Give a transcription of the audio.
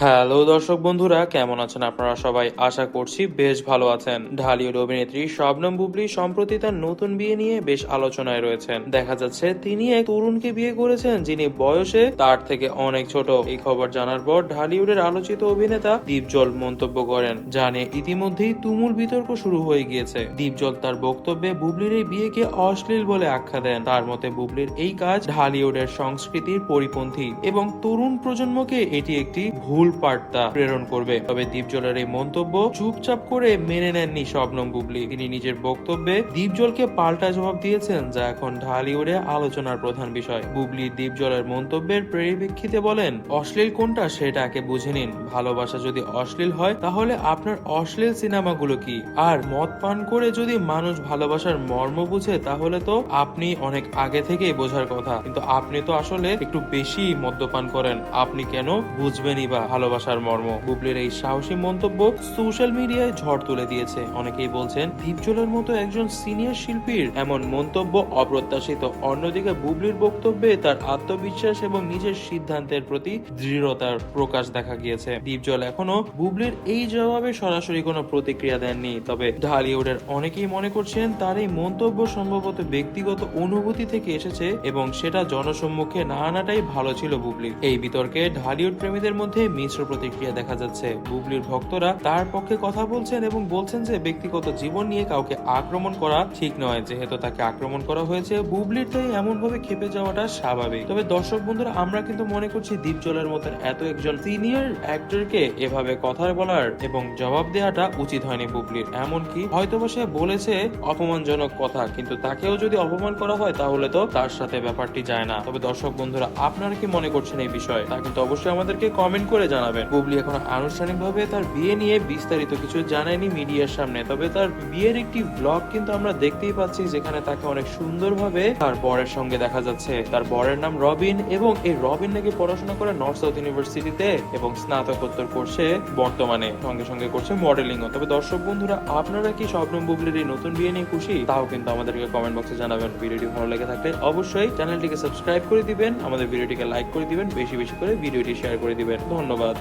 Hello দর্শক বন্ধুরা, কেমন আছেন আপনারা সবাই? আশা করছি বেশ ভালো আছেন। ঢালিউড অভিনেত্রী শবনম বুবলী সম্প্রতি তার নতুন বিয়ে নিয়ে বেশ আলোচনায় রয়েছেন। দেখা যাচ্ছে তিনি এক তরুণকে বিয়ে করেছেন যিনি বয়সে তার থেকে অনেক ছোট। এই খবর জানার পর ঢালিউডের আলোচিত অভিনেতা দীপজল মন্তব্য করেন, যা নিয়ে ইতিমধ্যেই তুমুল বিতর্ক শুরু হয়ে গিয়েছে। দীপজল তার বক্তব্যে বুবলির এই বিয়েকে অশ্লীল বলে আখ্যা দেন। তার মতে বুবলির এই কাজ ঢালিউডের সংস্কৃতির পরিপন্থী এবং তরুণ প্রজন্মকে এটি একটি ভুল বার্তা প্রেরণ করবে। তবে দীপজলের এই মন্তব্য চুপচাপ করে মেনে নেননি শবনম বুবলী। তিনি নিজের বক্তব্যে দীপজলকে পাল্টা জবাব দিয়েছেন, যা এখন ঢালিউডে আলোচনার প্রধান বিষয়। বুবলী দীপজলের মন্তব্যের পরিপ্রেক্ষিতে বলেন, অশ্লীল কোনটা সেটাকে বুঝে নিন। ভালোবাসা যদি অশ্লীল হয় তাহলে আপনার অশ্লীল সিনেমাগুলো কি? আর মদ পান করে যদি মানুষ ভালোবাসার মর্ম বুঝে তাহলে তো আপনি অনেক আগে থেকেই বোঝার কথা, কিন্তু আপনি তো আসলে একটু বেশি মদ্যপান করেন। আপনি কেন বুঝবেনই বা ভালোবাসার মর্ম? বুবলির এই সাহসী মন্তব্য সোশ্যাল মিডিয়ায় ঝড় তুলে দিয়েছে। অনেকেই বলছেন দীপজলের মতো একজন সিনিয়র শিল্পীর এমন মন্তব্য অপ্রত্যাশিত। অন্যদিকে বুবলির বক্তব্যে তার আত্মবিশ্বাস এবং নিজের সিদ্ধান্তের প্রতি দৃঢ়তার প্রকাশ দেখা গিয়েছে। দীপজল এখনো বুবলির এই জবাবে সরাসরি কোনো প্রতিক্রিয়া দেননি। তবে ঢালিউডের অনেকেই মনে করছেন তার এই মন্তব্য সম্ভবত ব্যক্তিগত অনুভূতি থেকে এসেছে এবং সেটা জনসম্মুখে না আনাটাই ভালো ছিল বুবলির। এই বিতর্কে ঢালিউড প্রেমীদের মধ্যে মিশ্র প্রতিক্রিয়া দেখা যাচ্ছে। বুবলির ভক্তরা তার পক্ষে কথা বলছেন এবং বলছেন যে ব্যক্তিগত জীবন নিয়ে কাউকে আক্রমণ করা ঠিক নয়। যেহেতু তাকে আক্রমণ করা হয়েছে, বুবলির তাই এমন ভাবে খেপে যাওয়াটা স্বাভাবিক। তবে দর্শক বন্ধুরা, আমরা কিন্তু মনে করছি দীপজলের মতন এত একজন সিনিয়র অ্যাক্টরকে এভাবে কথা বলার এবং জবাব দেওয়াটা উচিত হয়নি বুবলির। এমনকি হয়তোবা সে বলেছে অপমানজনক কথা, কিন্তু তাকেও যদি অপমান করা হয় তাহলে তো তার সাথে ব্যাপারটি যায় না। তবে দর্শক বন্ধুরা, আপনারা কি মনে করছেন এই বিষয়ে তা কিন্তু অবশ্যই আমাদেরকে কমেন্ট করে জানাবেন। বুবলি এখন আনুষ্ঠানিকভাবে তার বিয়ে নিয়ে বিস্তারিত কিছু জানায়নি মিডিয়ার সামনে। তবে তার বিয়ের একটি ব্লগ কিন্তু আমরা দেখতেই পাচ্ছি, যেখানে তাকে অনেক সুন্দরভাবে তার বরের সঙ্গে দেখা যাচ্ছে। তার বরের নাম রবিন এবং এই রবিন নাকি পড়াশোনা করে নর্থ সাউথ ইউনিভার্সিটিতে এবং স্নাতকোত্তর করছে বর্তমানে, সঙ্গে সঙ্গে করছে মডেলিংও। তবে দর্শক বন্ধুরা, আপনারা কি শবনম বুবলির এই নতুন বিয়ে নিয়ে খুশি? তাও কিন্তু আমাদেরকে কমেন্ট বক্সে জানাবেন। ভিডিওটি ভালো লেগে থাকলে অবশ্যই চ্যানেলটিকে সাবস্ক্রাইব করে দিবেন, আমাদের ভিডিওটিকে লাইক করে দিবেন, বেশি বেশি করে ভিডিওটি শেয়ার করে দিবেন। ধন্যবাদ।